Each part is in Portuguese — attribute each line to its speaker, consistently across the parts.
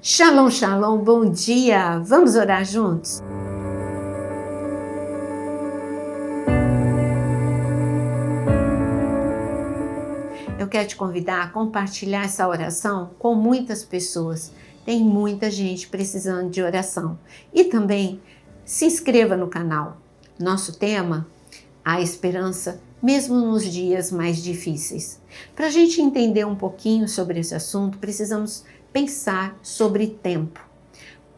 Speaker 1: Shalom, shalom, bom dia! Vamos orar juntos? Eu quero te convidar a compartilhar essa oração com muitas pessoas. Tem muita gente precisando de oração. E também se inscreva no canal. Nosso tema, a esperança, mesmo nos dias mais difíceis. Para a gente entender um pouquinho sobre esse assunto, precisamos pensar sobre tempo.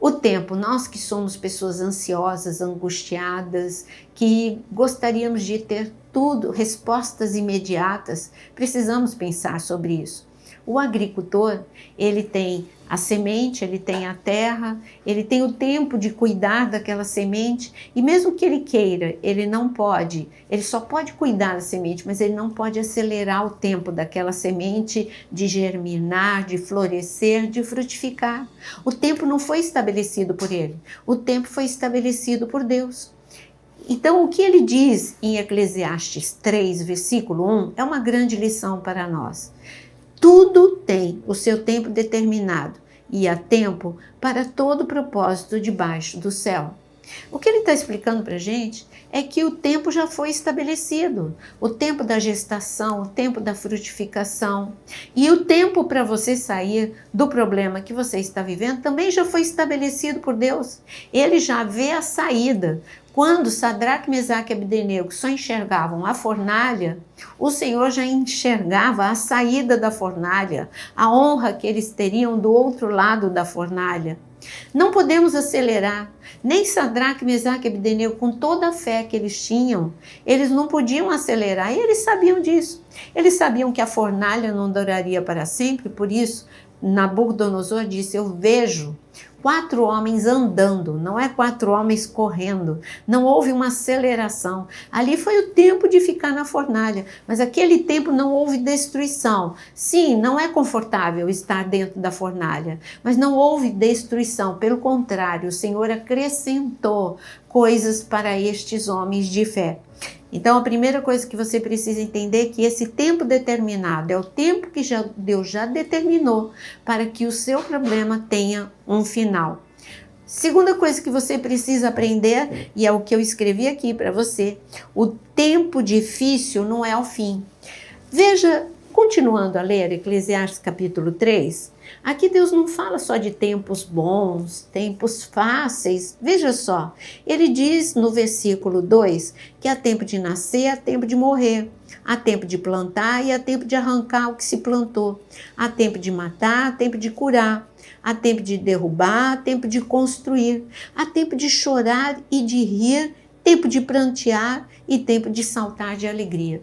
Speaker 1: O tempo, nós que somos pessoas ansiosas, angustiadas, que gostaríamos de ter tudo, respostas imediatas, precisamos pensar sobre isso. O agricultor, ele tem a semente, ele tem a terra, ele tem o tempo de cuidar daquela semente e mesmo que ele queira, ele não pode, ele só pode cuidar da semente, mas ele não pode acelerar o tempo daquela semente de germinar, de florescer, de frutificar. O tempo não foi estabelecido por ele, o tempo foi estabelecido por Deus. Então, o que ele diz em Eclesiastes 3, versículo 1, é uma grande lição para nós. Tudo tem o seu tempo determinado e há tempo para todo propósito debaixo do céu. O que ele está explicando para a gente é que o tempo já foi estabelecido. O tempo da gestação, o tempo da frutificação e o tempo para você sair do problema que você está vivendo também já foi estabelecido por Deus. Ele já vê a saída. Quando Sadraque, Mesaque e Abdenego só enxergavam a fornalha, o Senhor já enxergava a saída da fornalha, a honra que eles teriam do outro lado da fornalha. Não podemos acelerar, nem Sadraque, Mesaque e Abdenego, com toda a fé que eles tinham, eles não podiam acelerar e eles sabiam disso. Eles sabiam que a fornalha não duraria para sempre, por isso Nabucodonosor disse, eu vejo 4 homens andando, não é 4 homens correndo, não houve uma aceleração. Ali foi o tempo de ficar na fornalha, mas aquele tempo não houve destruição. Sim, não é confortável estar dentro da fornalha, mas não houve destruição, pelo contrário, o Senhor acrescentou coisas para estes homens de fé. Então, a primeira coisa que você precisa entender é que esse tempo determinado é o tempo que Deus já determinou para que o seu problema tenha um final. Segunda coisa que você precisa aprender, e é o que eu escrevi aqui para você, o tempo difícil não é o fim. Veja, continuando a ler Eclesiastes capítulo 3, aqui Deus não fala só de tempos bons, tempos fáceis. Veja só, ele diz no versículo 2 que há tempo de nascer, há tempo de morrer. Há tempo de plantar e há tempo de arrancar o que se plantou. Há tempo de matar, há tempo de curar. Há tempo de derrubar, há tempo de construir. Há tempo de chorar e de rir, tempo de prantear e tempo de saltar de alegria.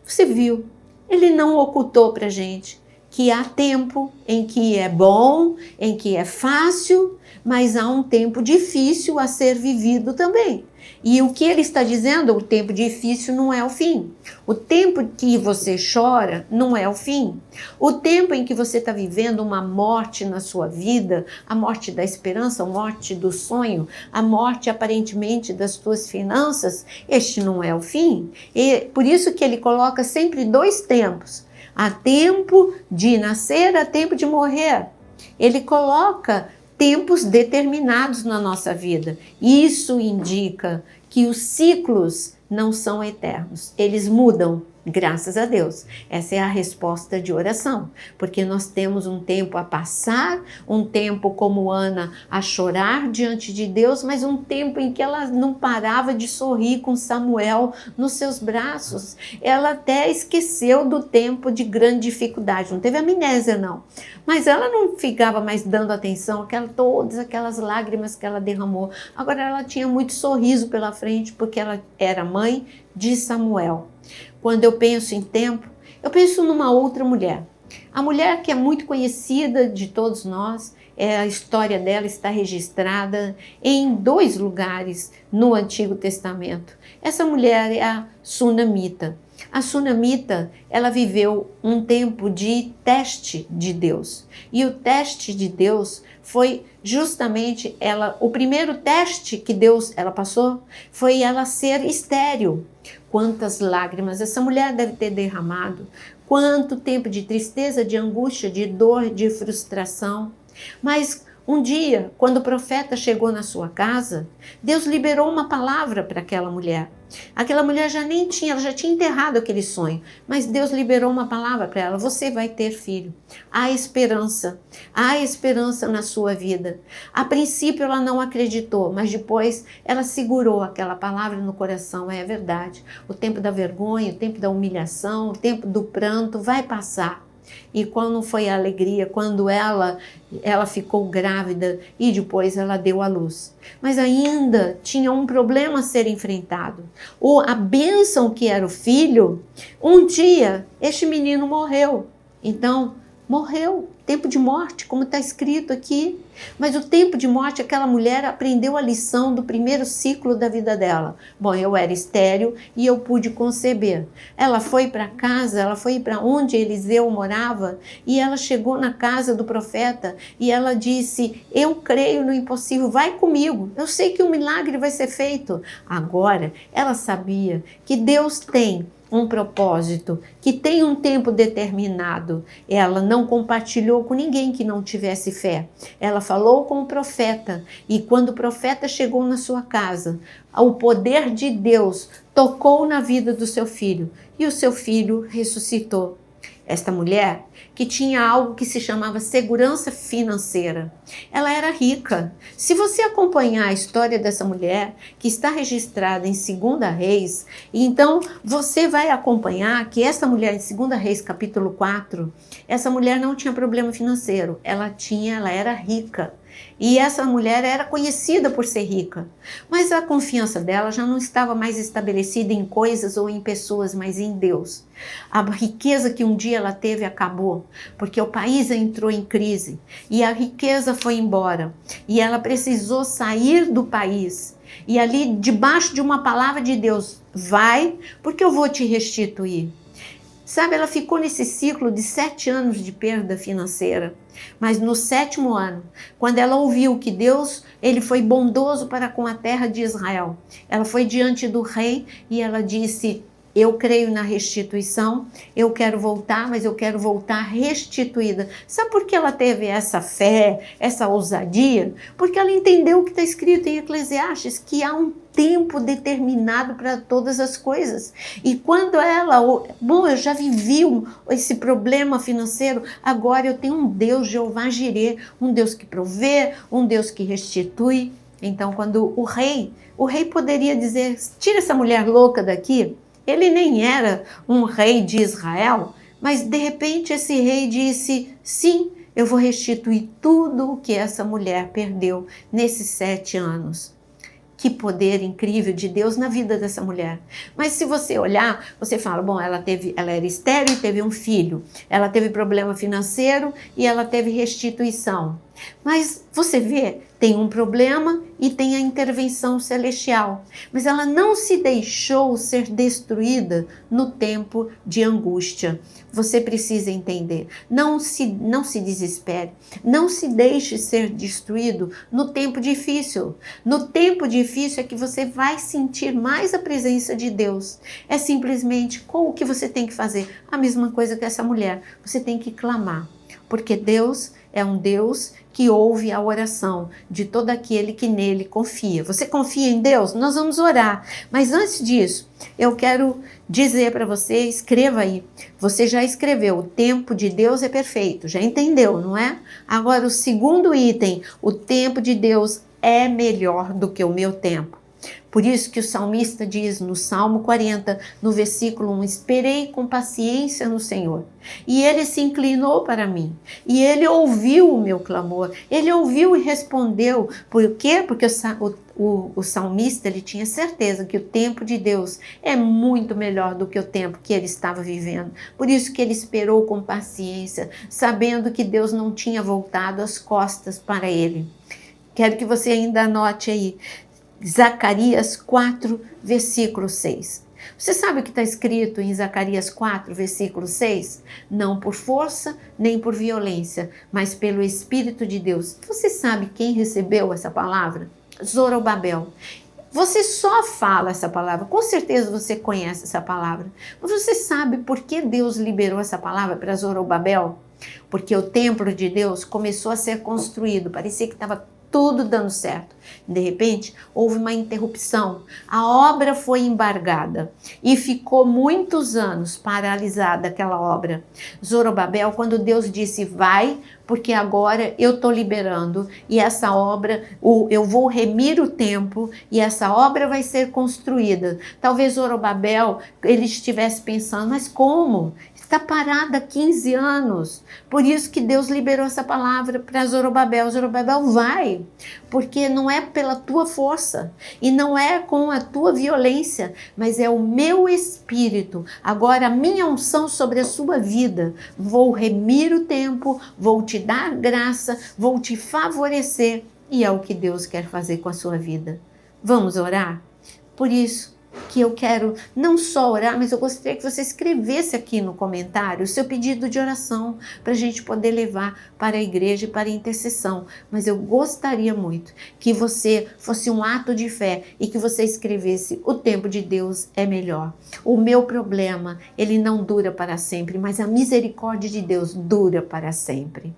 Speaker 1: Você viu? Ele não ocultou para a gente que há tempo em que é bom, em que é fácil, mas há um tempo difícil a ser vivido também. E o que ele está dizendo, o tempo difícil não é o fim. O tempo que você chora não é o fim. O tempo em que você está vivendo uma morte na sua vida, a morte da esperança, a morte do sonho, a morte aparentemente das suas finanças, este não é o fim. E por isso que ele coloca sempre 2 tempos. Há tempo de nascer, há tempo de morrer. Ele coloca tempos determinados na nossa vida. Isso indica que os ciclos não são eternos, eles mudam, graças a Deus. Essa é a resposta de oração, porque nós temos um tempo a passar, um tempo como Ana a chorar diante de Deus, mas um tempo em que ela não parava de sorrir com Samuel nos seus braços. Ela até esqueceu do tempo de grande dificuldade, não teve amnésia não, mas ela não ficava mais dando atenção a todas aquelas lágrimas que ela derramou. Agora ela tinha muito sorriso pela frente, porque ela era mãe de Samuel. Quando eu penso em tempo, eu penso numa outra mulher. A mulher que é muito conhecida de todos nós, a história dela está registrada em 2 lugares no Antigo Testamento. Essa mulher é a Sunamita. A Sunamita, ela viveu um tempo de teste de Deus. E o teste de Deus foi justamente o primeiro teste que ela passou foi ela ser estéril. Quantas lágrimas essa mulher deve ter derramado, quanto tempo de tristeza, de angústia, de dor, de frustração. Mas Um dia, quando o profeta chegou na sua casa, Deus liberou uma palavra para aquela mulher. Aquela mulher ela já tinha enterrado aquele sonho, mas Deus liberou uma palavra para ela: você vai ter filho. Há esperança na sua vida. A princípio ela não acreditou, mas depois ela segurou aquela palavra no coração. É verdade, o tempo da vergonha, o tempo da humilhação, o tempo do pranto vai passar. E quando foi a alegria, quando ela ficou grávida e depois ela deu à luz. Mas ainda tinha um problema a ser enfrentado. A bênção que era o filho, um dia este menino morreu. Então, morreu, tempo de morte, como está escrito aqui. Mas o tempo de morte, aquela mulher aprendeu a lição do primeiro ciclo da vida dela. Bom, eu era estéril e eu pude conceber. Ela foi para casa, ela foi para onde Eliseu morava e ela chegou na casa do profeta e ela disse: eu creio no impossível, vai comigo, eu sei que um milagre vai ser feito. Agora, ela sabia que Deus tem um propósito, que tem um tempo determinado. Ela não compartilhou com ninguém que não tivesse fé. Ela falou com o profeta, e quando o profeta chegou na sua casa, o poder de Deus tocou na vida do seu filho, e o seu filho ressuscitou. Esta mulher, que tinha algo que se chamava segurança financeira, ela era rica. Se você acompanhar a história dessa mulher, que está registrada em 2 Reis, então você vai acompanhar que essa mulher, em 2 Reis capítulo 4, essa mulher não tinha problema financeiro, ela era rica. E essa mulher era conhecida por ser rica, mas a confiança dela já não estava mais estabelecida em coisas ou em pessoas, mas em Deus. A riqueza que um dia ela teve acabou, porque o país entrou em crise e a riqueza foi embora. E ela precisou sair do país. E ali, debaixo de uma palavra de Deus: vai, porque eu vou te restituir. Sabe, ela ficou nesse ciclo de 7 anos de perda financeira. Mas no 7º ano, quando ela ouviu que Deus, ele foi bondoso para com a terra de Israel, ela foi diante do rei e ela disse: eu creio na restituição, eu quero voltar, mas eu quero voltar restituída. Sabe por que ela teve essa fé, essa ousadia? Porque ela entendeu o que está escrito em Eclesiastes, que há um tempo determinado para todas as coisas. E quando eu já vivi esse problema financeiro, agora eu tenho um Deus, Jeová Jireh, um Deus que provê, um Deus que restitui. Então, quando o rei poderia dizer: tira essa mulher louca daqui. Ele nem era um rei de Israel, mas de repente esse rei disse: sim, eu vou restituir tudo o que essa mulher perdeu nesses 7 anos. Que poder incrível de Deus na vida dessa mulher. Mas se você olhar, você fala: bom, ela era estéril e teve um filho, ela teve problema financeiro e ela teve restituição. Mas você vê, tem um problema e tem a intervenção celestial. Mas ela não se deixou ser destruída no tempo de angústia. Você precisa entender. Não se desespere. Não se deixe ser destruído no tempo difícil. No tempo difícil é que você vai sentir mais a presença de Deus. É simplesmente o que você tem que fazer. A mesma coisa que essa mulher. Você tem que clamar. Porque Deus é um Deus que ouve a oração de todo aquele que nele confia. Você confia em Deus? Nós vamos orar. Mas antes disso, eu quero dizer para você, escreva aí. Você já escreveu: o tempo de Deus é perfeito. Já entendeu, não é? Agora, o segundo item: o tempo de Deus é melhor do que o meu tempo. Por isso que o salmista diz no Salmo 40, no versículo 1, esperei com paciência no Senhor, e Ele se inclinou para mim, e Ele ouviu o meu clamor, Ele ouviu e respondeu. Por quê? Porque o salmista, ele tinha certeza que o tempo de Deus é muito melhor do que o tempo que ele estava vivendo. Por isso que ele esperou com paciência, sabendo que Deus não tinha voltado as costas para ele. Quero que você ainda anote aí, Zacarias 4, versículo 6. Você sabe o que está escrito em Zacarias 4, versículo 6? Não por força, nem por violência, mas pelo Espírito de Deus. Você sabe quem recebeu essa palavra? Zorobabel. Você só fala essa palavra, com certeza você conhece essa palavra. Mas você sabe por que Deus liberou essa palavra para Zorobabel? porque o templo de Deus começou a ser construído, parecia que estava tudo dando certo. De repente, houve uma interrupção, a obra foi embargada e ficou muitos anos paralisada aquela obra. Zorobabel, quando Deus disse, vai, porque agora eu estou liberando e essa obra, eu vou remir o tempo e essa obra vai ser construída. Talvez Zorobabel, ele estivesse pensando, mas como? Está parada há 15 anos. Por isso que Deus liberou essa palavra para Zorobabel. Zorobabel, vai, porque não é pela tua força e não é com a tua violência, mas é o meu espírito. Agora a minha unção sobre a sua vida. Vou remir o tempo, vou te dar graça, vou te favorecer e é o que Deus quer fazer com a sua vida. Vamos orar? Por isso que eu quero não só orar, mas eu gostaria que você escrevesse aqui no comentário o seu pedido de oração para a gente poder levar para a igreja e para a intercessão. Mas eu gostaria muito que você fosse um ato de fé e que você escrevesse: o tempo de Deus é melhor. O meu problema, ele não dura para sempre, mas a misericórdia de Deus dura para sempre.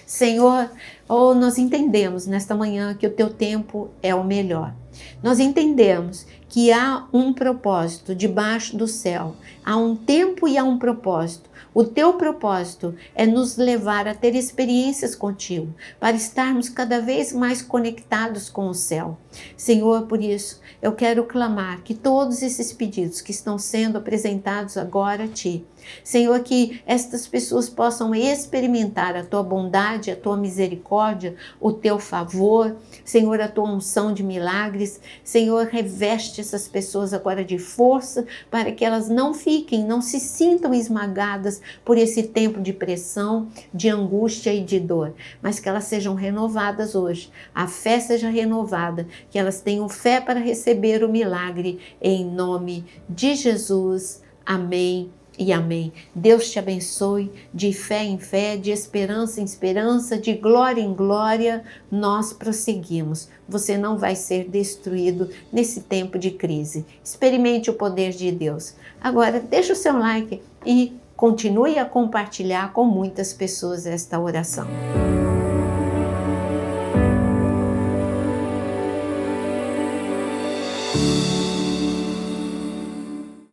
Speaker 1: Senhor, nós entendemos nesta manhã que o teu tempo é o melhor. Nós entendemos que há um propósito debaixo do céu. Há um tempo e há um propósito. O teu propósito é nos levar a ter experiências contigo, para estarmos cada vez mais conectados com o céu. Senhor, por isso, eu quero clamar que todos esses pedidos que estão sendo apresentados agora a Ti, Senhor, que estas pessoas possam experimentar a Tua bondade, a Tua misericórdia, o Teu favor, Senhor, a Tua unção de milagres. Senhor, reveste essas pessoas agora de força para que elas não se sintam esmagadas por esse tempo de pressão, de angústia e de dor, mas que elas sejam renovadas hoje. A fé seja renovada, que elas tenham fé para receber o milagre, em nome de Jesus. Amém e amém. Deus te abençoe, de fé em fé, de esperança em esperança, de glória em glória, nós prosseguimos. Você não vai ser destruído nesse tempo de crise. Experimente o poder de Deus. Agora, deixa o seu like e continue a compartilhar com muitas pessoas esta oração.